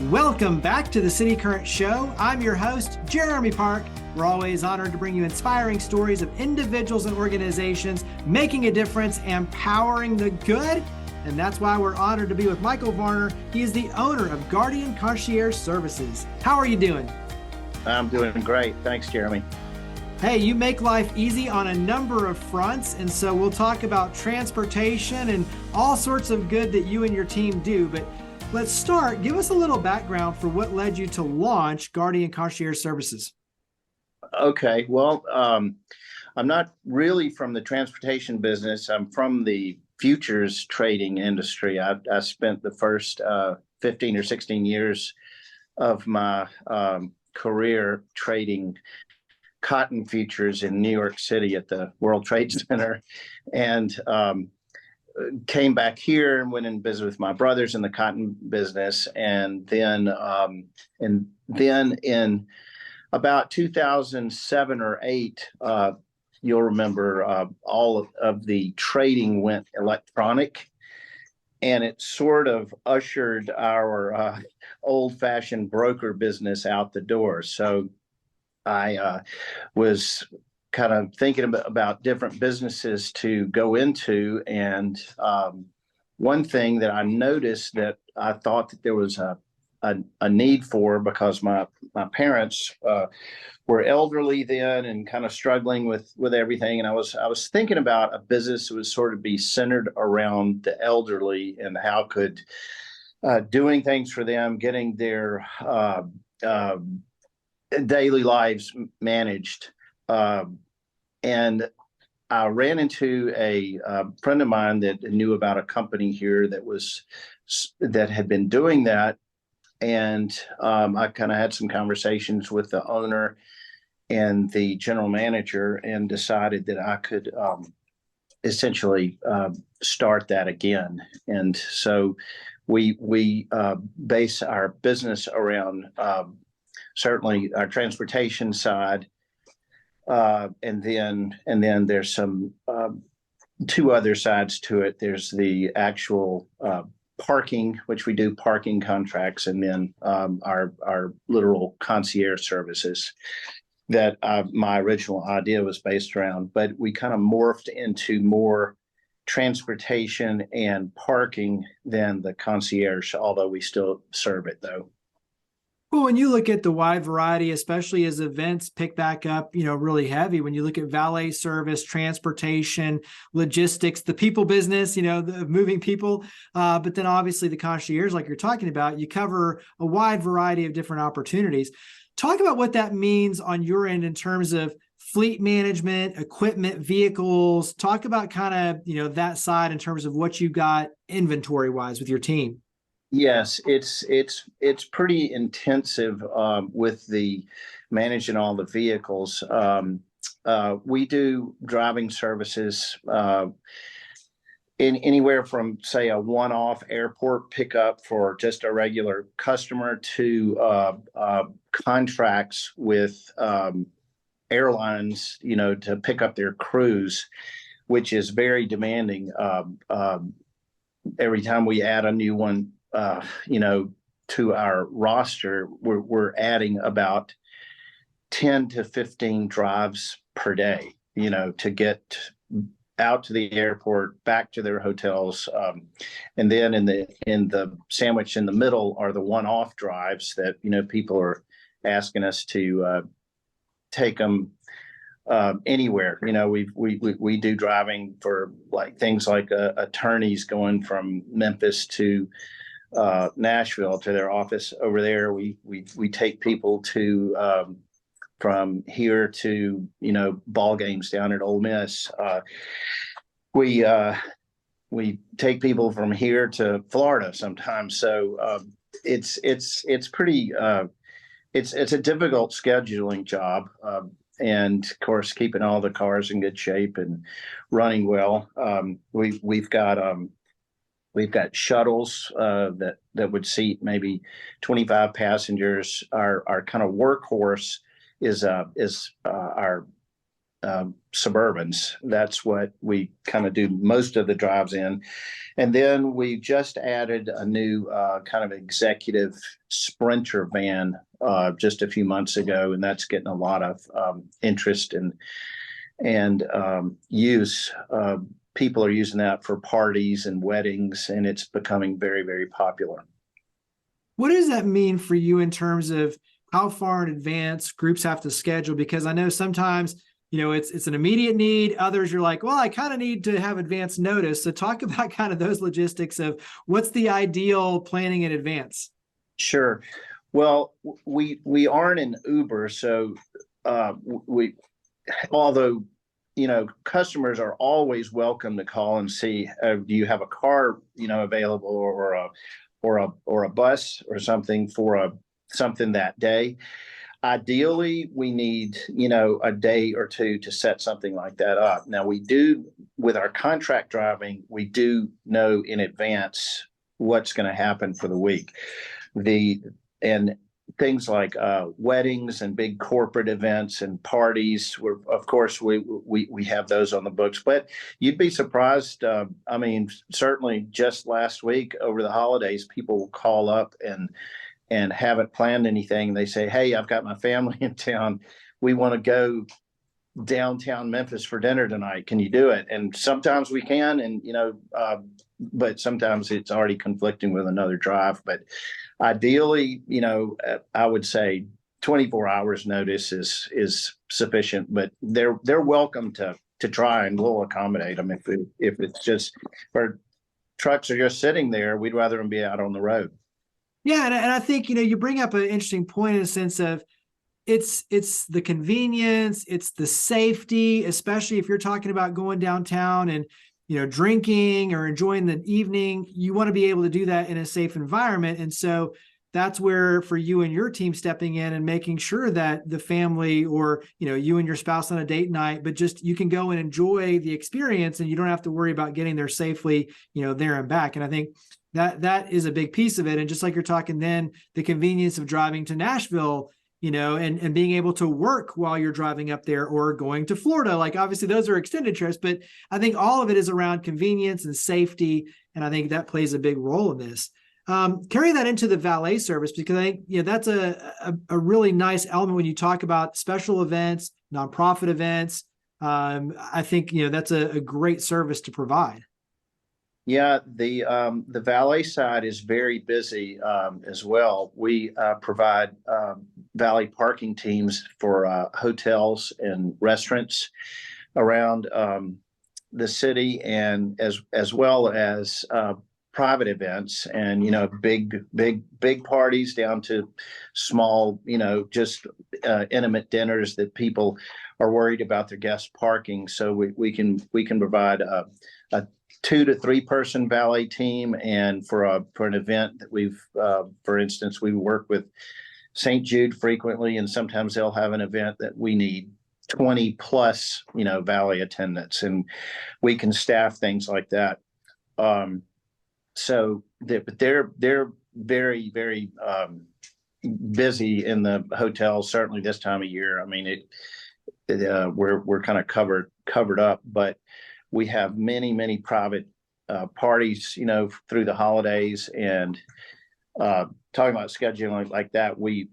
Welcome back to the City Current Show. I'm your host, Jeremy Park. We're always honored to bring you inspiring stories of individuals and organizations making a difference and powering the good. And that's why we're honored to be with Michael Varner. He is the owner of Guardian Concierge Services. How are you doing? I'm doing great. Thanks, Jeremy. Hey, you make life easy on a number of fronts. And so we'll talk about transportation and all sorts of good that you and your team do. But let's start. Give us a little background for what led you to launch Guardian Concierge Services. Okay. Well, I'm not really from the transportation business. I'm from the futures trading industry. I spent the first 15 or 16 years of my career trading cotton futures in New York City at the World Trade Center, and came back here and went in business with my brothers in the cotton business, and then in about 2007 or 8, you'll remember all of the trading went electronic, and it sort of ushered our old-fashioned broker business out the door. So I was kind of thinking about different businesses to go into. And one thing that I noticed that I thought that there was a need for, because my parents were elderly then and kind of struggling with everything. And I was thinking about a business that would sort of be centered around the elderly and how could doing things for them, getting their daily lives managed. And I ran into a friend of mine that knew about a company here that had been doing that. And I kind of had some conversations with the owner and the general manager and decided that I could essentially start that again. And so we base our business around certainly our transportation side, and then there's some two other sides to it. There's the actual parking, which we do parking contracts, and then our literal concierge services that my original idea was based around. But we kind of morphed into more transportation and parking than the concierge, although we still serve it though. Well, when you look at the wide variety, especially as events pick back up, really heavy, when you look at valet service, transportation, logistics, the people business, the moving people, but then obviously the concierge, like you're talking about, you cover a wide variety of different opportunities. Talk about what that means on your end in terms of fleet management, equipment, vehicles. Talk about kind of, that side in terms of what you got inventory wise with your team. Yes, it's pretty intensive with the managing all the vehicles. We do driving services in anywhere from, say, a one-off airport pickup for just a regular customer to contracts with airlines, to pick up their crews, which is very demanding. Every time we add a new one, to our roster, we're adding about 10 to 15 drives per day, to get out to the airport, back to their hotels. And then in the sandwich in the middle are the one-off drives that, people are asking us to take them anywhere. We do driving for things like attorneys going from Memphis to Nashville to their office over there. We take people to from here to ball games down at Ole Miss. We take people from here to Florida sometimes. So it's pretty it's a difficult scheduling job, and of course keeping all the cars in good shape and running well. We've got shuttles that would seat maybe 25 passengers. Our kind of workhorse is our Suburbans. That's what we kind of do most of the drives in. And then we just added a new kind of executive Sprinter van just a few months ago, and that's getting a lot of interest and use. People are using that for parties and weddings, and it's becoming very, very popular. What does that mean for you in terms of how far in advance groups have to schedule? Because I know sometimes, it's an immediate need. Others you're like, well, I kind of need to have advance notice. So talk about kind of those logistics of what's the ideal planning in advance. Sure. Well, we aren't an Uber, so we although customers are always welcome to call and see, do you have a car available, or a bus or something for something that day. Ideally, we need a day or two to set something like that up. Now, we do, with our contract driving, we do know in advance what's going to happen for the week. And things like weddings and big corporate events and parties, of course we have those on the books. But you'd be surprised. I mean, certainly just last week over the holidays, people will call up and haven't planned anything. They say, hey, I've got my family in town. We want to go downtown Memphis for dinner tonight. Can you do it? And sometimes we can, and but sometimes it's already conflicting with another drive. But ideally, I would say 24 hours notice is sufficient. But they're welcome to try, and we'll accommodate them if it's just, or trucks are just sitting there. We'd rather them be out on the road. Yeah, and I think you bring up an interesting point in a sense of it's the convenience, it's the safety, especially if you're talking about going downtown and drinking or enjoying the evening. You want to be able to do that in a safe environment, and so that's where, for you and your team, stepping in and making sure that the family, or you and your spouse on a date night, but just you can go and enjoy the experience, and you don't have to worry about getting there safely, there and back. And I think that is a big piece of it. And just like you're talking, then the convenience of driving to Nashville, and being able to work while you're driving up there, or going to Florida. Like, obviously those are extended trips, but I think all of it is around convenience and safety. And I think that plays a big role in this. Carry that into the valet service, because I think, that's a really nice element when you talk about special events, nonprofit events. I think, that's a great service to provide. Yeah, the valet side is very busy as well. We provide valet parking teams for hotels and restaurants around the city, and as well as private events, and big parties down to small, just intimate dinners that people are worried about their guest parking. So we can provide a 2 to 3 person valet team. And for an event that we've, for instance, we work with St. Jude frequently, and sometimes they'll have an event that we need 20 plus, valet attendants, and we can staff things like that. So they're very, very busy in the hotels, certainly this time of year. I mean, we're kind of covered up, but we have many private parties, through the holidays. And talking about scheduling like that, we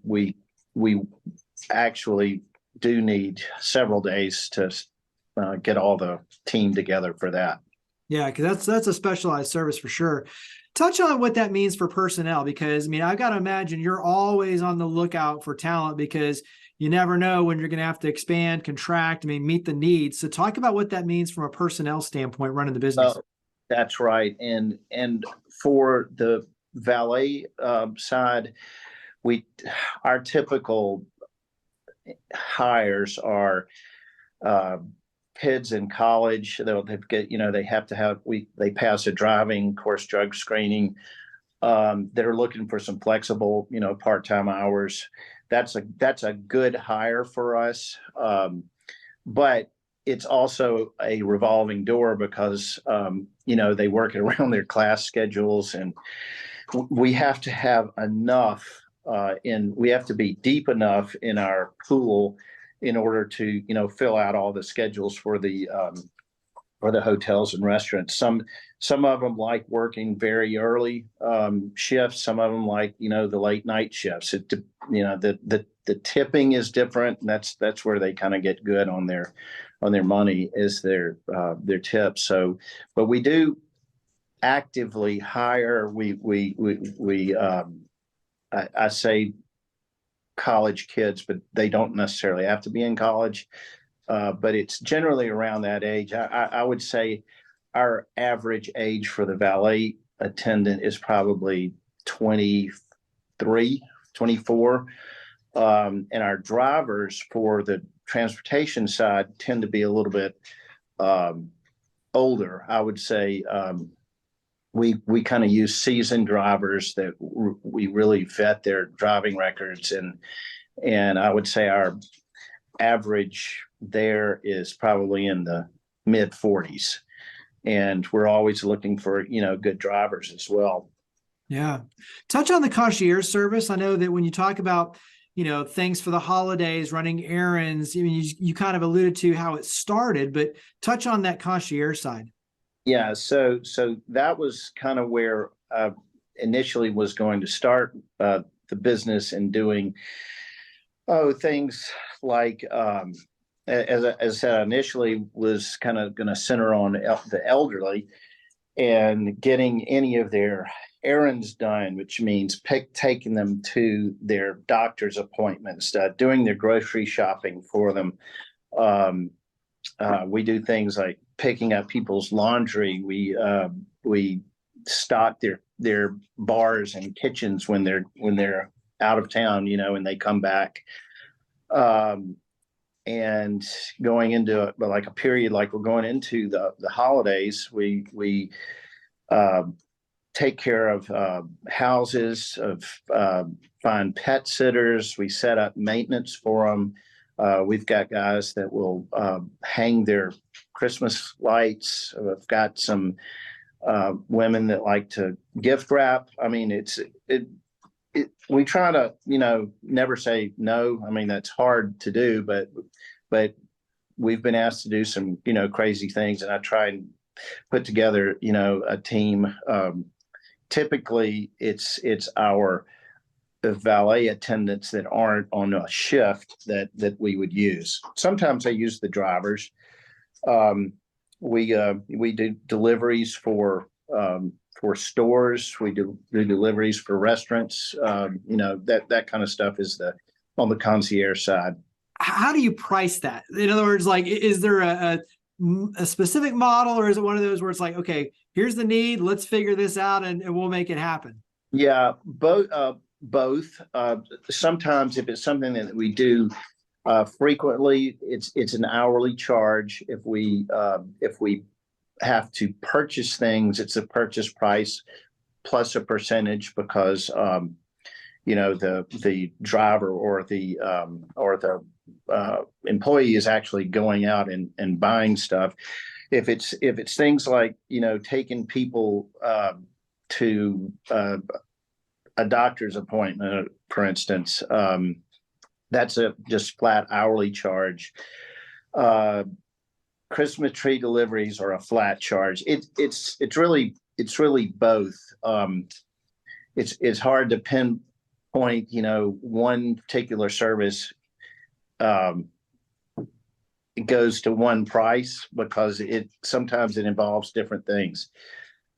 actually do need several days to get all the team together for that. Yeah, because that's a specialized service for sure. Touch on what that means for personnel, because I've got to imagine you're always on the lookout for talent, because you never know when you're going to have to expand, contract, meet the needs. So talk about what that means from a personnel standpoint, running the business. That's right. And for the valet side, our typical hires are kids in college. They have to have, they pass a driving course, drug screening. They're looking for some flexible, part-time hours. That's a good hire for us. But it's also a revolving door, because, they work around their class schedules, and we have to have enough we have to be deep enough in our pool in order to, fill out all the schedules for the hotels and restaurants. Some of them like working very early shifts. Some of them like, the late night shifts. The tipping is different. And that's where they kind of get good on their money, is their tips. So, but we do actively hire. I say college kids, but they don't necessarily have to be in college. But it's generally around that age. I would say our average age for the valet attendant is probably 23, 24. And our drivers for the transportation side tend to be a little bit older. I would say we kind of use seasoned drivers that we really vet their driving records, and I would say our average there is probably in the mid 40s, and we're always looking for good drivers as well. Yeah. Touch on the concierge service. I know that when you talk about things for the holidays, running errands, you kind of alluded to how it started, but touch on that concierge side. Yeah, so that was kind of where initially was going to start the business, and doing things like as I said, initially was kind of going to center on the elderly and getting any of their errands done, which means taking them to their doctor's appointments, doing their grocery shopping for them. We do things like picking up people's laundry. We stock their bars and kitchens when they're out of town, and they come back. And going into like a period like we're going into the holidays, we take care of houses, find pet sitters. We set up maintenance for them. We've got guys that will hang their Christmas lights. We've got some women that like to gift wrap. I mean, we try to, never say no. I mean, that's hard to do, but we've been asked to do some, crazy things, and I try and put together, a team. Typically it's our valet attendants that aren't on a shift that we would use. Sometimes I use the drivers. We do deliveries for stores. We do deliveries for restaurants. That kind of stuff is on the concierge side. How do you price that? In other words, like, is there a specific model, or is it one of those where it's like, okay, here's the need, let's figure this out and we'll make it happen? Yeah, both. Sometimes if it's something that we do frequently, it's an hourly charge. If we have to purchase things, it's a purchase price plus a percentage, because the driver or the employee is actually going out and buying stuff. If it's things like taking people to a doctor's appointment, for instance, that's a just flat hourly charge. Christmas tree deliveries are a flat charge. It's really both. It's hard to pinpoint one particular service. It goes to one price because sometimes it involves different things.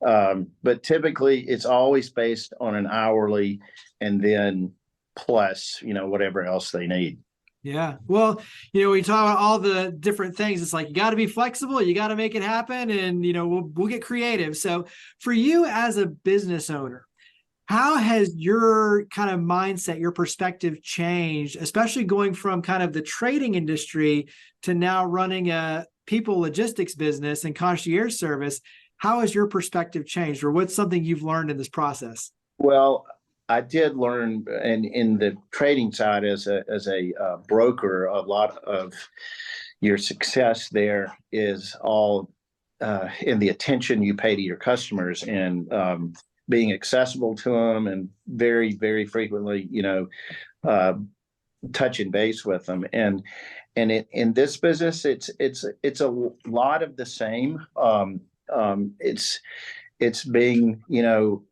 But typically it's always based on an hourly, and then plus, whatever else they need. Yeah. Well, we talk about all the different things. It's like, you got to be flexible, you got to make it happen, and, we'll get creative. So for you as a business owner, how has your kind of mindset, your perspective changed, especially going from kind of the trading industry to now running a people logistics business and concierge service? How has your perspective changed, or what's something you've learned in this process? Well, I did learn in the trading side as a broker, a lot of your success there is all in the attention you pay to your customers, and being accessible to them, and very, very frequently, touching base with them. And in this business, it's a lot of the same. It's being,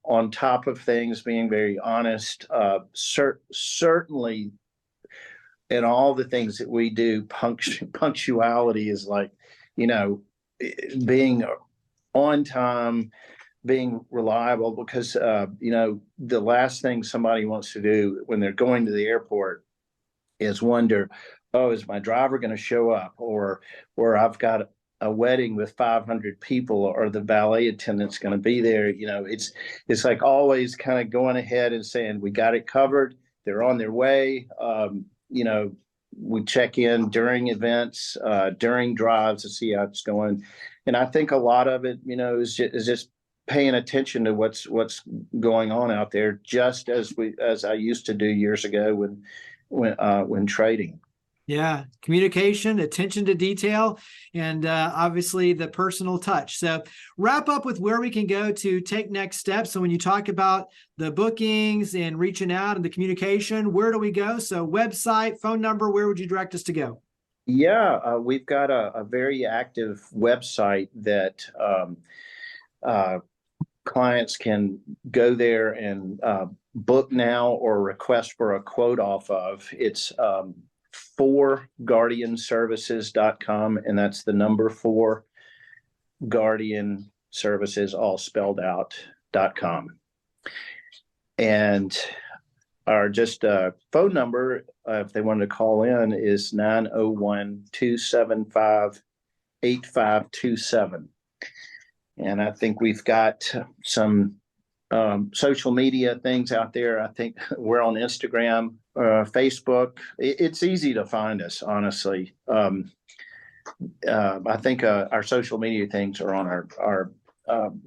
on top of things, being very honest. Certainly, in all the things that we do, punctuality is like, being on time, being reliable, because the last thing somebody wants to do when they're going to the airport is wonder, oh, is my driver going to show up, or I've got a wedding with 500 people, or the valet attendant's going to be there. It's like always kind of going ahead and saying, we got it covered. They're on their way. We check in during events, during drives to see how it's going. And I think a lot of it, is just paying attention to what's going on out there, just as I used to do years ago when trading. Yeah, communication, attention to detail, and obviously the personal touch. So wrap up with where we can go to take next steps. So when you talk about the bookings and reaching out and the communication, where do we go? So website, phone number, where would you direct us to go? Yeah, we've got a very active website that clients can go there and book now or request for a quote off of. It's 4guardianservices.com, and that's the number 4 Guardian Services, all spelled out.com. And our phone number, if they wanted to call in, is 901-275-8527. And I think we've got some social media things out there. I think we're on Instagram, Facebook. It's easy to find us, honestly. I think our social media things are on our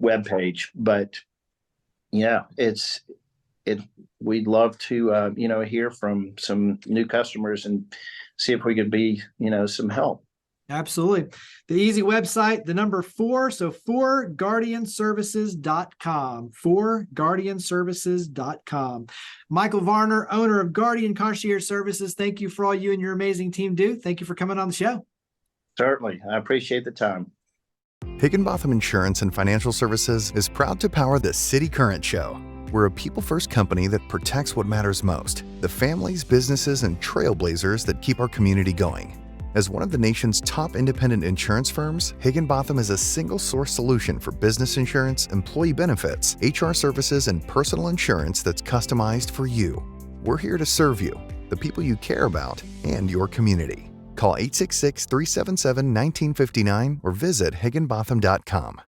webpage, but yeah, we'd love to, hear from some new customers and see if we could be, some help. Absolutely. The easy website, the number 4, so 4guardianservices.com, 4guardianservices.com. Michael Varner, owner of Guardian Concierge Services, thank you for all you and your amazing team do. Thank you for coming on the show. Certainly. I appreciate the time. Higginbotham Insurance and Financial Services is proud to power the City Current Show. We're a people-first company that protects what matters most, the families, businesses, and trailblazers that keep our community going. As one of the nation's top independent insurance firms, Higginbotham is a single-source solution for business insurance, employee benefits, HR services, and personal insurance that's customized for you. We're here to serve you, the people you care about, and your community. Call 866-377-1959 or visit higginbotham.com.